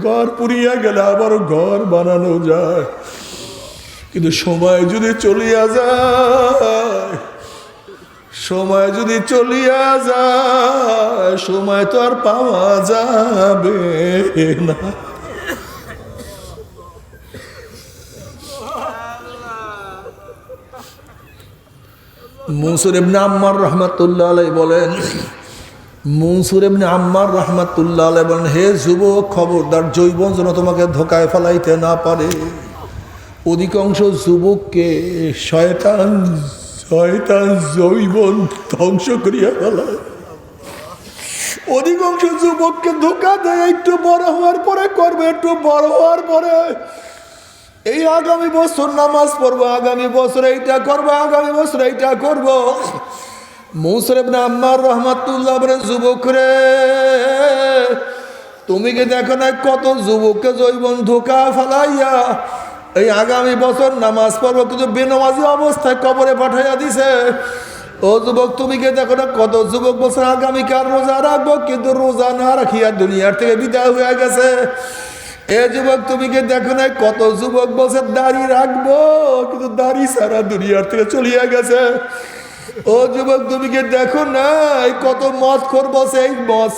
ঘর পুড়িয়া গেলে আবার ঘর বানানো যায়। কিন্তু সময় যদি চলিয়া যায়, সময় যদি চলিয়া যায়, সময় তো আর পাওয়া যাবে না। মনসুর ইবনে আম্মার রহমাতুল্লাহ আলাইহি বলেন, মনসুর ইবনে আম্মার রহমাতুল্লাহ আলাইহি বলেন, হে যুবক খবরদার, যৌবন যেন তোমাকে ধোকায় ফেলাইতে না পারে। অধিকাংশ যুবককে শয়তান যৌবন ধ্বংস করিয়া ফেলায়। অধিকাংশ যুবককে ধোকা দেয়, একটু বড় হওয়ার পরে করবে, একটু বড় হওয়ার পরে এই আগামী বছর নামাজ পড়বো, আগামী বছর এইটা করবো, আগামী বছর এইটা করবো। মনসুর ইবনে আম্মার রহমাতুল্লাহ বলেন, যুবক রে তুমি কি দেখো না কত যুবককে জৈবন ধোকা ফালাইয়া এই আগামী বছর নামাজ পড়বো কিন্তু বেনামাজি অবস্থায় কবরে পাঠাইয়া দিছে। ও যুবক, তুমি কি দেখো না কত যুবক বছর আগামীকাল রোজা রাখবো কিন্তু রোজা না রাখিয়া দুনিয়ার থেকে বিদায় হয়ে গেছে। এ যুবক, তুমি কি দেখো না কত যুবক বছর দাড়ি রাখবো কিন্তু দাড়ি ছাড়া দুনিয়ার থেকে চলিয়া গেছে। ও যুবক, তুমি কি দেখো না কত মদ করবো, সেই মদ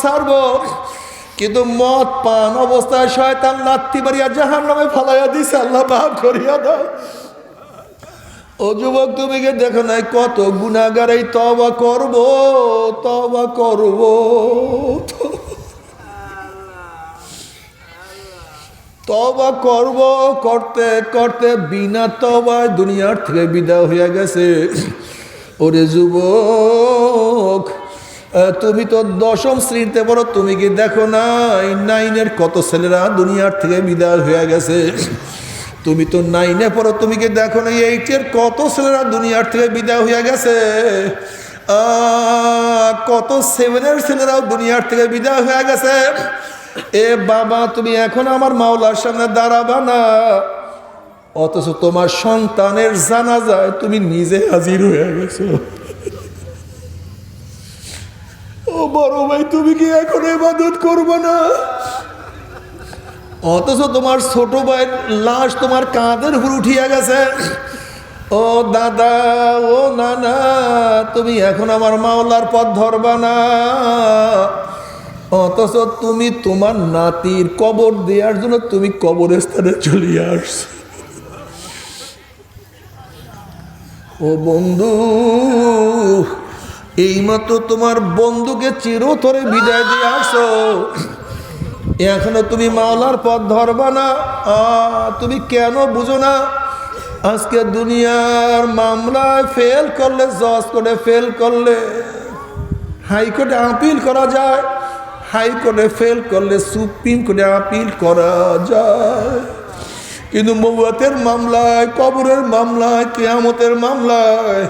ছাড়বো কিন্তু মদ পান অবস্থায় শয়তান লাথি মারিয়া জাহান্নামে ফালাইয়া দিছে। আল্লাহ মাফ করিয়া দাও। ও যুবক, তুমি কি দেখো না কত গুনাহগার এই তওবা করবো করতে করতে বিনা তওবায় দুনিয়ার থেকে বিদায় হয়ে গেছে। ওরে যুবক, তুমি তো দশম শ্রেণীতে পড়ো, তুমি কি দেখো না 9-এর কত ছেলেরা দুনিয়ার থেকে বিদায় হয়ে গেছে। তুমি তো 9-এ পড়ো, তুমি কি দেখো না 8-এর কত ছেলেরা দুনিয়ার থেকে বিদায় হয়ে গেছে। কত 7-এর ছেলেরাও দুনিয়ার থেকে বিদায় হয়ে গেছে। এ বাবা, তুমি এখন আমার মাওলার সামনে দাঁড়াবা না, অথচ তোমার সন্তানের জানাজায় তুমি নিজে হাজির হয়ে গেছো। ও বড় ভাই, তুমি কি এখন ইবাদত করবে না? অথচ তোমার ছোট ভাইয়ের লাশ তোমার কাঁধের উপর উঠিয়া গেছে। ও দাদা, ও নানা, তুমি এখন আমার মাওলার পথ ধরবা না, অথচ তুমি তোমার নাতির কবর দেওয়ার জন্য তুমি কবরস্থানে চলিয়ে আসছো। ও বন্ধু, এইমাত্র তোমার বন্ধুকে চিরতরে বিদায় দিয়ে আসো, এখনো তুমি মাওলার পথ ধরবা না। তুমি কেন বুঝো না? আজকে দুনিয়ার মামলায় ফেল করলে, জজ কোর্টে ফেল করলে হাইকোর্টে আপিল করা যায়, হাইকোর্টে ফেল করলে সুপ্রিম কোর্টে আপিল করা যায়, কিন্তু মওয়াতের মামলায়, কবরের মামলায়, কিয়ামতের মামলায়,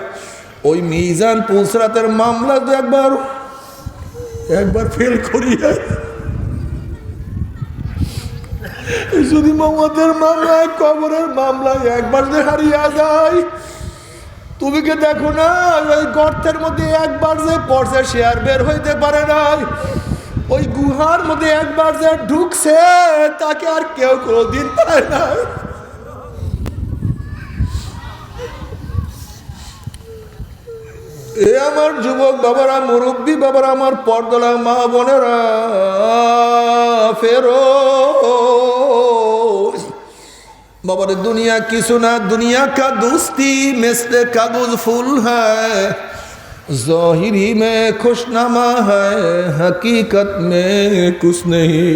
ওই মিজান পুলসরাতের মামলা একবার ফেল করিয়া যদি মওয়াতের মামলায়, কবরের মামলায় একবার যে হারিয়ে যায়, তুমি কি দেখো না ওই গর্তের মধ্যে একবার যে পড়ছে সে আর বের হইতে পারে নাই, ওই গুহার মধ্যে একবার যে ঢুকছে তাকে আর কেউ কোনোদিন পায় না। এ আমার যুবক বাবারা, মুরব্বী বাবারা, আমার পর্দলা মা বোনেরা, ফেরো বাবারে, দুনিয়া কিছু না, দুনিয়া কা दोस्ती मिस्र कागज फूल है, ज़ाहिरी में खुशनामा है, हकीकत में कुछ नहीं।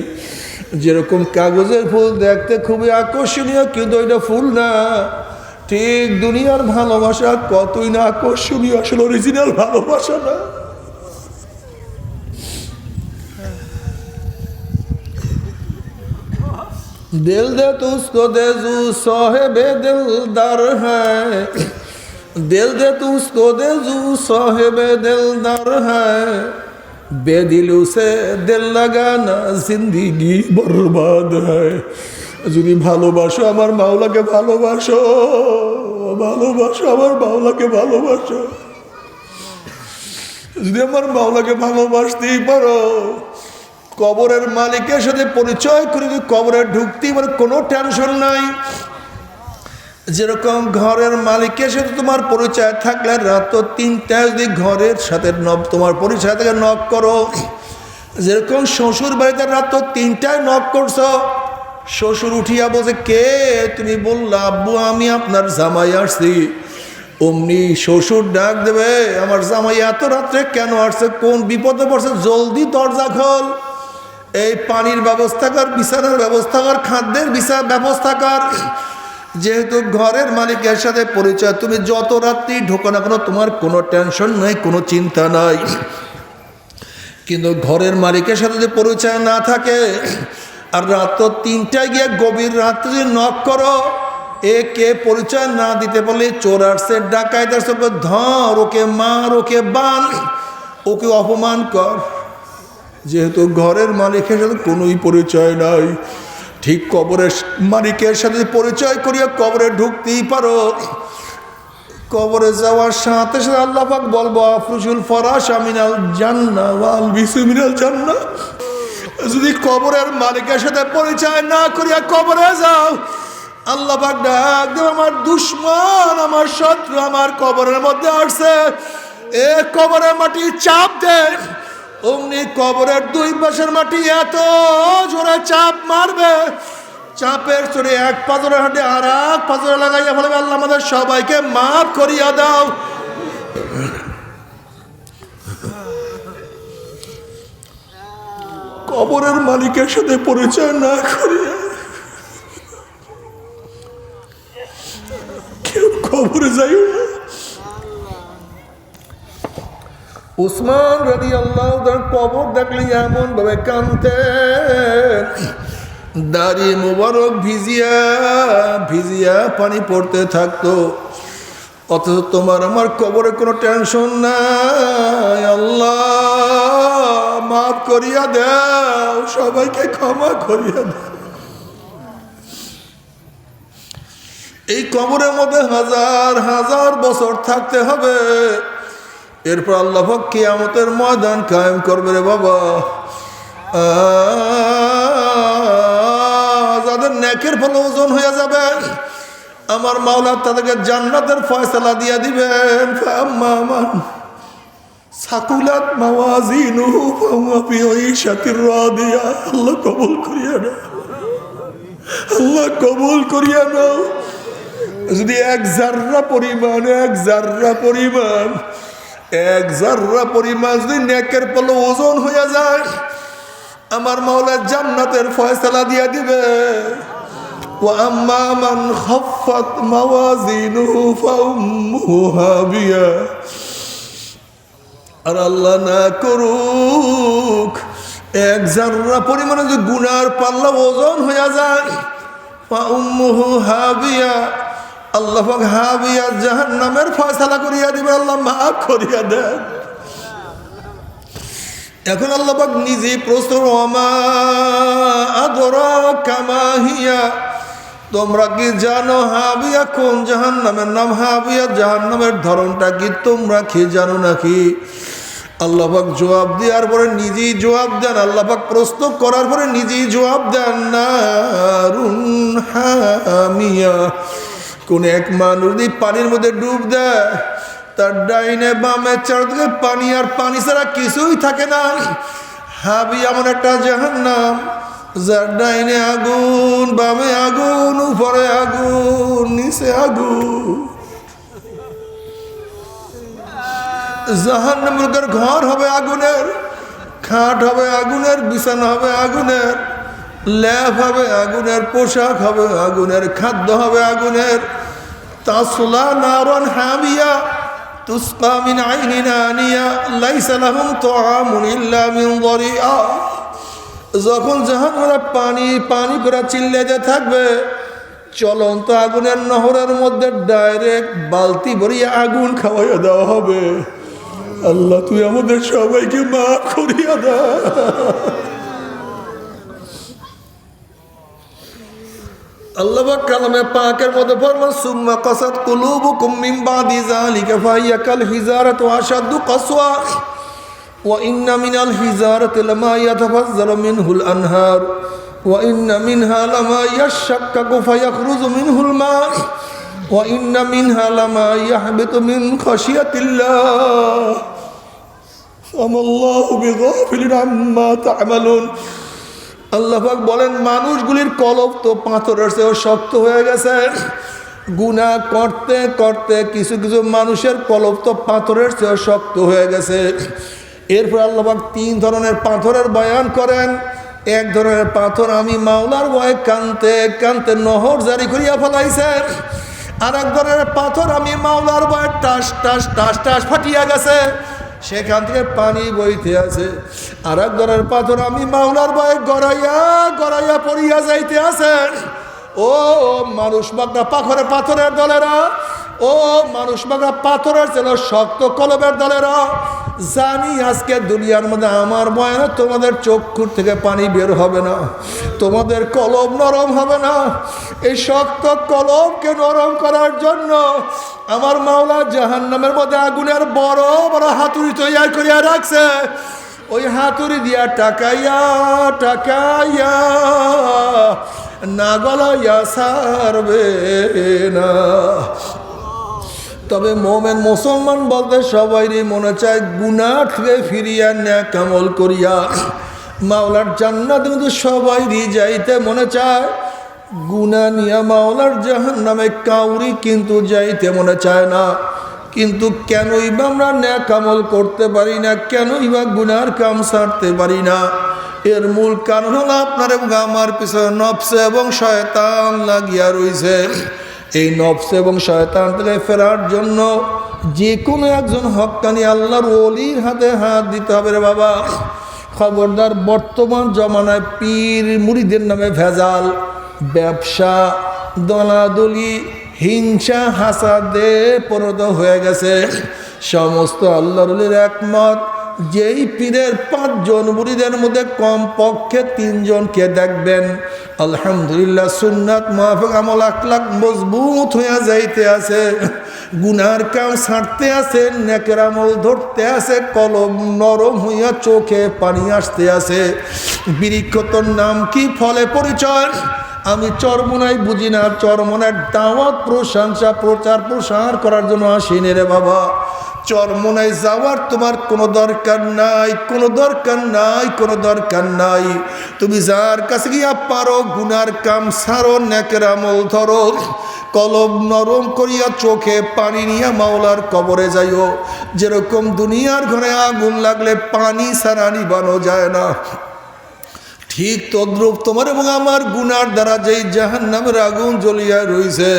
যেরকম কাগজের ফুল দেখতে খুবই আকর্ষণীয় কিন্তু এটা ফুল না, ঠিক দুনিয়ার ভালোবাসা কতই না আকর্ষণীয়, আসলে অরিজিনাল ভালোবাসা না। दिल दे तू उसको दे जू साहिबे दिलदार है, दिल दे तू उसको दे जू साहिबे दिलदार है, बेदिलों से दिल लगाना जिंदगी बर्बाद है। যদি ভালোবাসো আমার মাওলাকে, ভালোবাসো, ভালোবাসো আমার মাওলাকে, ভালোবাসো। যদি আমার মাওলাকে ভালোবাসতেই পারো, কবরের মালিকের সাথে পরিচয় করে কবরে ঢুকতেই পারে, কোনো টেনশন নাই। যেরকম ঘরের মালিকের সাথে তোমার পরিচয় থাকলে রাত 3টায় যদি ঘরের সাথে তোমার পরিচয় থেকে নক করো, যেরকম শ্বশুর বাড়িতে রাত 3টায় নক করছো, শ্বশুর উঠিয়া বলছে কে, তুমি বললা আব্বু আমি আপনার জামাই আসছি, অমনি শ্বশুর ডাক দেবে আমার জামাই এত রাত্রে কেন আসছে, কোন বিপদে পড়ছে, জলদি দরজা খোল, এই পানির ব্যবস্থা কর, বিছানার ব্যবস্থা কর, খাদ্যের ব্যবস্থা কর। যেহেতু ঘরের মালিকের সাথে পরিচয়, তুমি যত রাত্রি ঢোকো না কেন তোমার কোনো টেনশন নাই, কোনো চিন্তা নাই। কিন্তু ঘরের মালিকের সাথে যদি পরিচয় না থাকে আর রাত 3টায় গিয়ে গভীর রাত্রে যদি নক করো, একে পরিচয় না দিতে পারলে চোর আসছে, ডাকাইত আসছে, ধর, ওকে মার, ওকে বান, ওকে অপমান কর, যেহেতু ঘরের মালিকের সাথে কোনোই পরিচয় নাই, ঠিক কবরের মালিকের সাথে পরিচয় করিয়া কবরে ঢুকতেই পারো। কবরে যাওয়ার সাথে সাথে আল্লাহ পাক বলবো আফরুশুল ফরাশ মিনাল জান্নাহ ওয়াল বিসু মিনাল জান্নাহ। যদি কবরের মালিকের সাথে পরিচয় না করিয়া কবরে যাও, আল্লাহ পাক ডাক দেবে আমার দুশমন, আমার শত্রু আমার কবরের মধ্যে আসছে, এ কবরের মাটি চাপ দে। অমনি কবরের দুই পাশের মাটি এত জোরে চাপ মারবে, চাপের চড়ে এক পাথরে হাঁটে আর এক পাথরে লাগাইয়া বলবে আল্লাহ আমাদের সবাইকে মাফ করিয়া দাও। কবরের মালিকের সাথে পরিচয় না করিয়া কেউ কবরে যাইও না। উসমান রাদিয়াল্লাহু তাআলা কবর দেখলে এমন ভাবে কাঁদতেন, দাড়ি মুবারক ভিজিয়া ভিজিয়া পানি পড়তে থাকতো। অথচ তোমার আমার কবরে কোনো টেনশন নাই, আল্লাহ মাফ করিয়া দাও, সবাইকে ক্ষমা করিয়া দাও। এই কবরের মধ্যে হাজার হাজার বছর থাকতে হবে, এরপর আল্লাহ পাক কিয়ামতের ময়দান কায়েম করবে রে বাবা। যাদের নেকের ফল ওজন হয়ে যাবে, আমার মাওলা তাদেরকে জান্নাতের ফয়সালা দিয়া দিবেন। ফাম্মান সাকুলাত মাওয়াজিনুহু ফাহুয়া ফি ঈশাতির রাদিয়া। আল্লাহ কবুল করিয়া নাও, আল্লাহ কবুল করিয়া নাও। যদি এক জাররা পরিমাণ যদি নেকের ফল ওজন হয়ে যায়, আমার মাওলা জান্নাতের ফয়সালা দিয়া দিবে। وأما من خفت موازينه فأمه هاوية। আর আল্লাহ না করুক এক জাররা পরিমাণে যদি গুনার পাল্লা ওজন হয়ে যায়, فأمه هاوية, আল্লাহ পাক হাবিয়া জাহান্নামের ফয়সালা করিয়া দিবে। আল্লাহ মাফ করিয়া দেন। এখন আল্লাহ পাক নিজে প্রশ্ন, ওমা আদরাকা মা হিয়া, তোমরা কি জানো হাবিয়া কোন জাহান্নামের নাম? হাবিয়া জাহান্নামের ধরনটা কি তোমরা কি জানো নাকি? আল্লাহ পাক জবাব দেওয়ার পরে নিজেই জবাব দেন। আল্লাহ পাক প্রশ্ন করার পরে নিজেই জবাব দেন, নারুন হামিয়া। কোন এক মানুষ যদি পানির মধ্যে ডুব দেয়, তার ডাইনে বামে চারদিকে পানি, আর পানি ছাড়া কিছুই থাকে না। হাবি এমন একটা জাহান্নাম, যার ডাইনে আগুন, বামে আগুন, উপরে আগুন, নিচে আগুন। জাহান্নামের ঘর হবে আগুনের, খাট হবে আগুনের, বিছানা হবে আগুনের, ল্যাপ হবে আগুনের, পোশাক হবে আগুনের, খাদ্য হবে আগুনের। তাসলা নারান হামিয়া তুসকা মিন আইনিন আনিয়া লাইসা লাহুম তুআমুন ইল্লা মিন যারিআ। যখন জাহান্নামে পানি পানি করে চিল্লাতে থাকবে, চলন্ত আগুনের নহরের মধ্যে ডাইরেক্ট বালতি ভরিয়া আগুন খাওয়াইয়া দেওয়া হবে। আল্লাহ তুই আমাদের সবাইকে মাফ করিয়া দে। আল্লাহ পাক কালামে পাকের মধ্যে ফরমান, সুম্মা কাসাত কুলুবুকুম মিন বাদি যালিকা ফাহিয়া কাল হিজারাতি ওয়া আশাদ্দু কাসওয়া ওয়া ইন্না মিনাল হিজারাতি লামা ইয়াতাফাজ্জারু মিনহুল আনহার ওয়া ইন্না মিনহা লামা ইয়াশাক্কাকু ফায়াখরুজু মিনহুল মা ওয়া ইন্না মিনহা লামা ইয়াহবিতু মিন খাশিয়াতিল্লাহ আমাল্লাহু বিগাফিলিন আম্মা তা'মালুন। আল্লাহ পাক বলেন, মানুষগুলির কলব তো পাথরের চেয়েও শক্ত হয়ে গেছে। গুনাহ করতে করতে কিছু কিছু মানুষের কলব তো পাথরের চেয়েও শক্ত হয়ে গেছে। এরপর আল্লাহ পাক তিন ধরনের পাথরের বয়ান করেন। এক ধরনের পাথর আমি মাওলার ভয়ে কানতে কানতে নহর জারি করিয়া ফেলাইছেন। আর এক ধরনের পাথর আমি মাওলার ভয়ে টাস টাস টাস টাস ফাটিয়া গেছে, সেখান থেকে পানি বইতে আছে। আর এক ধরনের পাথর আমি মাওলার ভয়ে গড়াইয়া গড়াইয়া পড়িয়া যাইতে আছেন। ও মানুষ বাগদা পাথরের দলেরা, ও মানুষ মাগা পাথরের ছিল শক্ত কলবের দলেরা, জানি আজকে দুনিয়ার মধ্যে আমার বয়ানে তোমাদের চক্ষুর থেকে পানি বের হবে না, তোমাদের কলব নরম হবে না। এই শক্ত কলবকে নরম করার জন্য আমার মাওলা জাহান্নামের মধ্যে আগুনের বড় বড় হাতুড়ি তৈরি করিয়া রাখছে। ওই হাতুড়ি দিয়া টাকাইয়া টাকাইয়া না গলাইয়া ছাড়বে না। তবে মোমেন মুসলমান বলতে সবাইরই মনে চায় গুনাহ থেকে ফিরিয়া নেক আমল করিয়া মাওলার জান্নাত, কিন্তু সবাইরই যাইতে মনে চায়। গুনাহ নিয়া মাওলার জাহান্নামে কাউরি কিন্তু যাইতে মনে চায় না। কিন্তু কেনই বা আমরা নেক আমল করতে পারি না, কেনই বা গুনার কাম ছাড়তে পারি না? এর মূল কারণ হলো আপনার এবং আমার পিছনে নফস এবং শয়তান লাগিয়া রয়েছে। এই নফস এবং শয়তান থেকে ফেরার জন্য যে কোনো একজন হক্কানি আল্লাহর ওলির হাতে হাত দিতে হবে রে বাবা। খবরদার, বর্তমান জমানায় পীর মুরিদের নামে ভেজাল, ব্যবসা, দলাদলি, হিংসা, হাসাদে পরিণত হয়ে গেছে। সমস্ত আল্লাহর ওলির একমত, যেই পীরের 5 জন মুরিদের মধ্যে কমপক্ষে 3 জনকে দেখবেন আলহামদুলিল্লাহ সুন্নাত মুআফিক আমল আখলাক মজবুত হইয়া যাইতে আছে, গুনার কাম ছাড়তে আছে, নেকের আমল ধরতে আছে, কলম নরম হইয়া চোখে পানি আসতে আছে। বৃক্ষতর নাম কি, ফলে পরিচয়। আমি চরমোনাই বুঝি না, চরমোনার দাওয়াত প্রশংসা প্রচার প্রসার করার জন্য আসিনি রে বাবা। চরমোনায় যাওয়ার তোমার কোনো দরকার নাই, কোনো দরকার নাই, কোনো দরকার নাই। তুমি যার কাছে গিয়া পারো গুনার কাম ছাড়ো, নেকের আমল ধরো, কলব নরম করিয়া চোখে পানি নিয়ে মাওলার কবরে যাইও। যেরকম দুনিয়ার ঘরে আগুন লাগলে পানি ছাড়া নিবানো যায় না, ঠিক তদ্রূপ তোমার এবং আমার গুনার দ্বারা যেই জাহান্নামের আগুন জ্বলিয়া রয়েছে,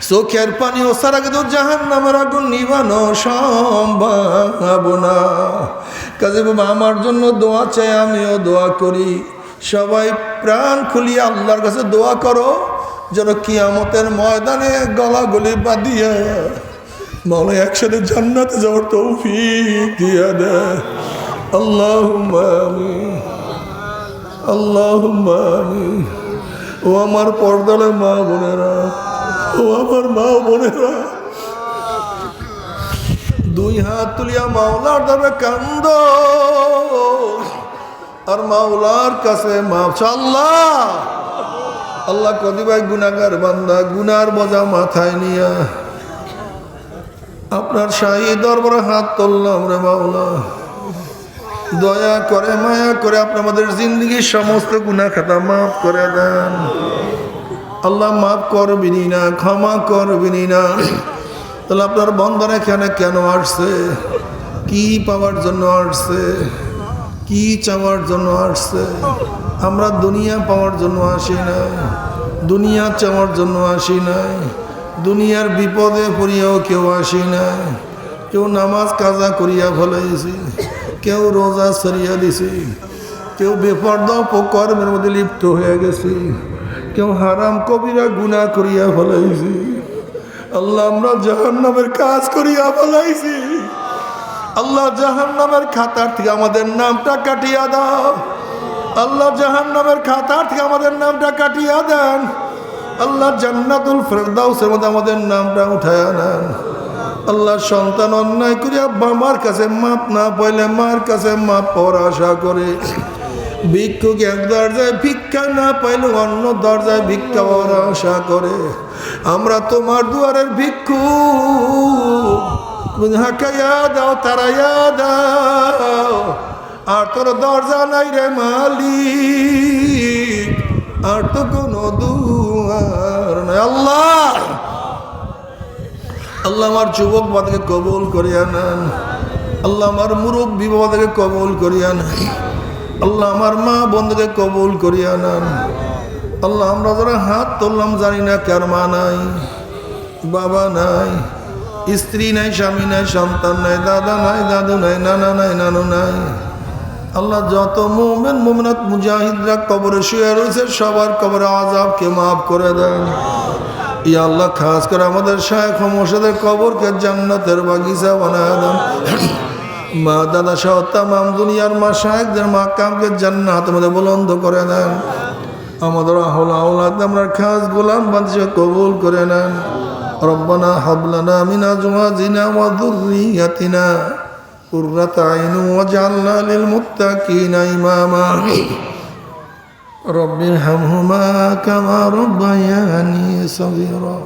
চোখের পানি ও সারা কিন্তু জাহান্নামের আগুন নিবানো সম্ভব না। কাজে বাবা, আমার জন্য দোয়া চাই, আমিও দোয়া করি। সবাই প্রাণ খুলিয়া আল্লাহর কাছে দোয়া করো, যেন কিয়ামতের ময়দানে গলাগলি বাঁধিয়া মাওলা একসাথে জান্নাতে যাওয়ার তৌফিক দিয়া দেয়। আল্লাহুম্মা আমিন, আল্লাহুম্মা আমিন। ও আমার পর্দালে মা বোনেরা, ও আমার মা বোনেরা, 2 হাত তুলিয়া মাওলার দরবারে কান্দ আর মাওলার কাছে মাফ চাও। আল্লাহ আল্লাহ কদিবাই গুনাহগার বান্দা, গুনার বোঝা মাথায় নিয়া আপনার শাহী দরবারে হাত তুললাম রে মাওলা। দয়া করে মায়া করে আপনি আমাদের জিন্দগির সমস্ত গুনাহ খাতা মাফ করে দেন। আল্লাহ মাফ করবিনি না, ক্ষমা করবিনি না। তাহলে আপনার বন্ধন এখানে কেন আসছে, কি পাওয়ার জন্য আসছে, কি চাওয়ার জন্য আসছে? আমরা দুনিয়া পাওয়ার জন্য আসি নাই, দুনিয়া চাওয়ার জন্য আসি নাই, দুনিয়ার বিপদে পড়িয়াও কেউ আসি নাই। কেউ নামাজ কাজা করিয়া ফেলাইছি, কেউ রোজা সরিয়া দিছি, কেউ বেপরদা কর্মের মধ্যে লিপ্ত হয়ে গেছি, কেউ হারাম কবিরা গুনাহ করিয়া ফেলাইছি। আল্লাহ আমরা জাহান্নামের কাজ করিয়া ফেলাইছি। আল্লাহ জাহান্নামের খাতার থেকে আমাদের নামটা কাটিয়া দাও। আল্লাহ জাহান্নামের খাতার থেকে আমাদের নামটা কাটিয়া দেন। আল্লাহ জান্নাতুল ফেরদাউসের মধ্যে আমাদের নামটা উঠায়া নেন। আল্লাহ সন্তান অন্যায় করিয়া বাবার কাছে মাপ না পাইলে মার কাছে মাপ পাওয়ার আশা করে, ভিক্ষুক এক দরজায় ভিক্ষা না পাইলে অন্য দরজায় ভিক্ষা পাওয়ার আশা করে। আমরা তোমার দুয়ারের ভিক্ষুক, হাকাইয়া দাও, তারাইয়া দাও। আর তোর দরজা নাই রে মালিক, আর তো কোনো দুয়ার নাই। আল্লাহ আল্লাহ আমার যুবক বাবাকে কবুল করিয়া নেন। আল্লাহ আমার মুরব্বী বাবাকে কবুল করিয়া নেন। আল্লাহ আমার মা বোনকে কবুল করিয়া নেন। আল্লাহ আমরা যারা হাত তুললাম জানি না কার মা নাই, বাবা নাই, স্ত্রী নাই, স্বামী নাই, সন্তান নাই, দাদা নাই, দাদু নাই, নানা নাই, নানু নাই। আল্লাহ যত মুমিন মুমিনাত মুজাহিদরা কবরে শুয়ে রয়েছে সবার কবরে আযাবকে মাফ করে দেন। ইয়া আল্লাহ খাস করে আমাদের শায়েখ মোর্শেদের কবরকে জান্নাতের বাগিচা বানায় দেন মা দাদা সহ তামাম দুনিয়ার মা শায়েখদের মাকামকে জান্নাতের মধ্যে বুলন্দ করে দেন আমাদের আহল আওলাদ আমরা খাস গোলাম বাদশা কবুল করে নেন রব্বানা হাব লানা মিন আজওয়াজিনা ওয়া যুররিয়াতিনা কুররাতা আইনুন ওয়াজআলনা লিল মুত্তাকিনা ইমামা رب ارحمهما كما ربياني صغيرا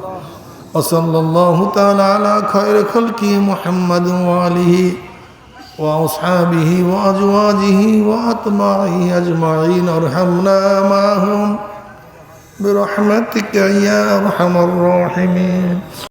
وصلى الله تعالى على خير خلقه محمد وآله وأصحابه وأزواجه وأتباعه أجمعين ارحمنا معهم برحمتك يا أرحم الراحمين